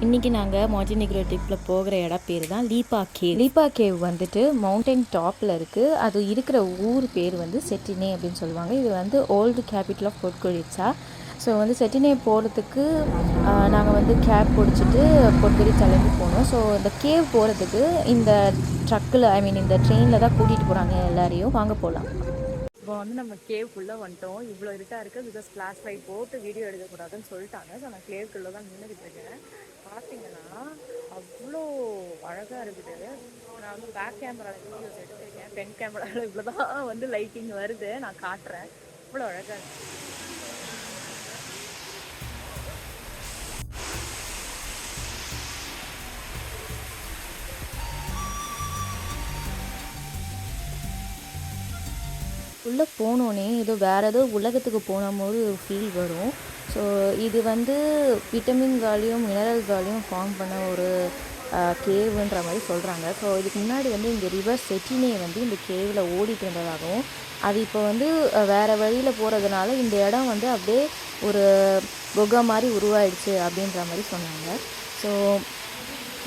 இன்றைக்கி நாங்கள் மாண்டினெக்ரோ ட்ரிப்பில் போகிற இடம் பேர் தான் லீப்பா கேவ். லீப்பா கேவ் வந்துட்டு மவுண்டன் டாப்பில் இருக்குது. அது இருக்கிற ஊர் பேர் வந்து செட்டினே அப்படின்னு சொல்லுவாங்க. இது வந்து ஓல்டு கேபிட்டல் ஆஃப் பொட்கொரிட்ஸா. ஸோ வந்து செட்டினே போகிறதுக்கு நாங்கள் வந்து கேப் பிடிச்சிட்டு பொட்கொரிட்ஸாலேருந்து போனோம். ஸோ இந்த கேவ் போகிறதுக்கு இந்த ட்ரக்கில் இந்த ட்ரெயினில் தான் கூட்டிகிட்டு போகிறாங்க எல்லாரையும். வாங்க போகலாம். இப்போ வந்து நம்ம கேவ்க்குள்ளே வந்துட்டோம். இவ்வளோ இருட்டாக இருக்குது. பிகாஸ் ஃப்ளாஷ் லைட் போட்டு வீடியோ எடுக்கக்கூடாதுன்னு சொல்லிட்டாங்க. ஸோ நான் கேவ்க்குள்ளே தான் நின்றுக்கிட்டு இருக்கேன். பார்த்தீங்கன்னா அவ்வளோ அழகாக இருக்குது. நான் வந்து பேக் கேமராவில் வீடியோஸ் எடுத்திருக்கேன். ஃப்ரண்ட் கேமராவில் இவ்வளோ தான் வந்து லைட்டிங் வருது. நான் காட்டுறேன். அவ்வளோ அழகாக இருக்குது. உள்ளே போனோன்னே ஏதோ வேறு ஏதோ உலகத்துக்கு போன போது ஒரு ஃபீல் வரும். ஸோ இது வந்து விட்டமின்காலையும் மினரல்ஸாலையும் ஃபார்ம் பண்ண ஒரு கேவுன்ற மாதிரி சொல்கிறாங்க. ஸோ இதுக்கு முன்னாடி வந்து இந்த ரிவர் செட்டினே வந்து இந்த கேவில் ஓடிட்டு இருந்ததாகவும், அது இப்போ வந்து வேறு வழியில் போகிறதுனால இந்த இடம் வந்து அப்படியே ஒரு குகை மாதிரி உருவாயிடுச்சு அப்படின்ற மாதிரி சொன்னாங்க. ஸோ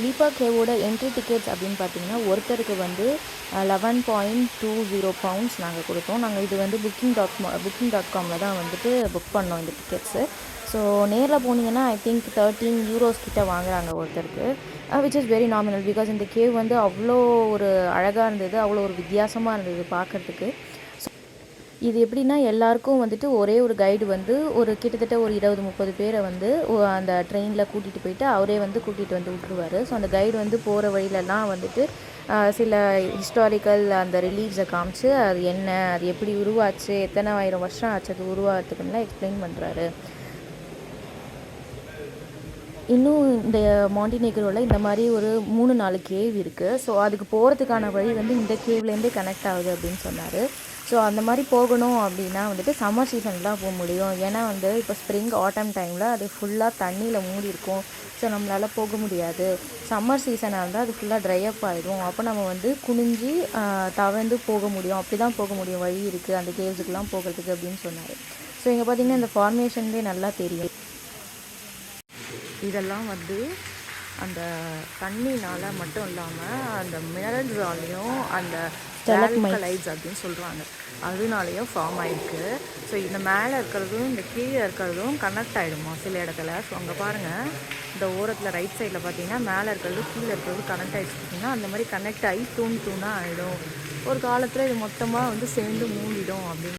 லீப்பா கேவோட என்ட்ரி டிக்கெட்ஸ் அப்படின்னு பார்த்தீங்கன்னா ஒருத்தருக்கு வந்து 11.20 பவுண்ட்ஸ் நாங்கள் கொடுத்தோம். நாங்கள் இது வந்து booking.com தான் வந்துட்டு புக் பண்ணோம் இந்த டிக்கெட்ஸு. ஸோ நேரில் போனீங்கன்னா ஐ திங்க் 13 யூரோஸ் கிட்ட வாங்குறாங்க ஒருத்தருக்கு, which is very nominal. Because இந்த கேவ் வந்து அவ்வளோ ஒரு அழகாக இருந்தது, அவ்வளோ ஒரு வித்தியாசமாக இருந்தது பார்க்குறதுக்கு. இது எப்படின்னா எல்லாருக்கும் வந்துட்டு ஒரே ஒரு கைடு வந்து ஒரு கிட்டத்தட்ட ஒரு 20-30 பேரை வந்து அந்த ட்ரெயினில் கூட்டிகிட்டு போயிட்டு அவரே வந்து கூட்டிகிட்டு வந்து விட்டுருவார். ஸோ அந்த கைடு வந்து போகிற வழியிலலாம் வந்துட்டு சில ஹிஸ்டாரிக்கல் அந்த ரிலீஃப்ஸை காமிச்சு அது என்ன, அது எப்படி உருவாச்சு, எத்தனை ஆயிரம் வருஷம் ஆச்சு அது உருவாகிறதுக்குலாம் எக்ஸ்பிளைன் பண்ணுறாரு. இன்னும் இந்த மாண்டினெக்ரோவில் இந்த மாதிரி ஒரு 3-4 கேவ் இருக்குது. ஸோ அதுக்கு போகிறதுக்கான வழி வந்து இந்த கேவ்லேருந்தே கனெக்ட் ஆகுது அப்படின்னு சொன்னார். ஸோ அந்த மாதிரி போகணும் அப்படின்னா வந்துட்டு சம்மர் சீசனில் தான் போக முடியும். ஏன்னா வந்து இப்போ ஸ்ப்ரிங் ஆட்டம் டைமில் அது ஃபுல்லாக தண்ணியில் மூடி இருக்கும். ஸோ நம்மளால் போக முடியாது. சம்மர் சீசனாக இருந்தால் அது ஃபுல்லாக ட்ரை அப் ஆகிடும். அப்போ நம்ம வந்து குனிஞ்சி தவழ்ந்து போக முடியும். அப்படி தான் போக முடியும், வழி இருக்குது அந்த கேவ்ஸுக்கெலாம் போகிறதுக்கு அப்படின்னு சொன்னார். ஸோ இங்கே பார்த்திங்கன்னா இந்த ஃபார்மேஷன்லேயே நல்லா தெரியும். இதெல்லாம் வந்து அந்த தண்ணினால் மட்டும் இல்லாமல் அந்த மினரல்ஸாலையும் அந்த ஸ்டெலக்மைட்ஸ் அப்படின்னு சொல்கிறாங்க, அதனாலேயும் ஃபார்ம் ஆகிருக்கு. ஸோ இந்த மேலே இருக்கிறதும் இந்த கீழே இருக்கிறதும் கனெக்ட் ஆகிடுமா சில இடத்துல. ஸோ அங்கே பாருங்கள், இந்த ஓரத்தில் ரைட் சைடில் பார்த்தீங்கன்னா மேலே இருக்கிறது கீழே இருக்கிறது கனெக்ட் ஆகிடுச்சிங்கன்னா அந்த மாதிரி கனெக்ட் ஆகி தூணாக ஆகிடும். ஒரு காலத்தில் இது மொத்தமாக வந்து சேர்ந்து மூடிடும் அப்படின்னு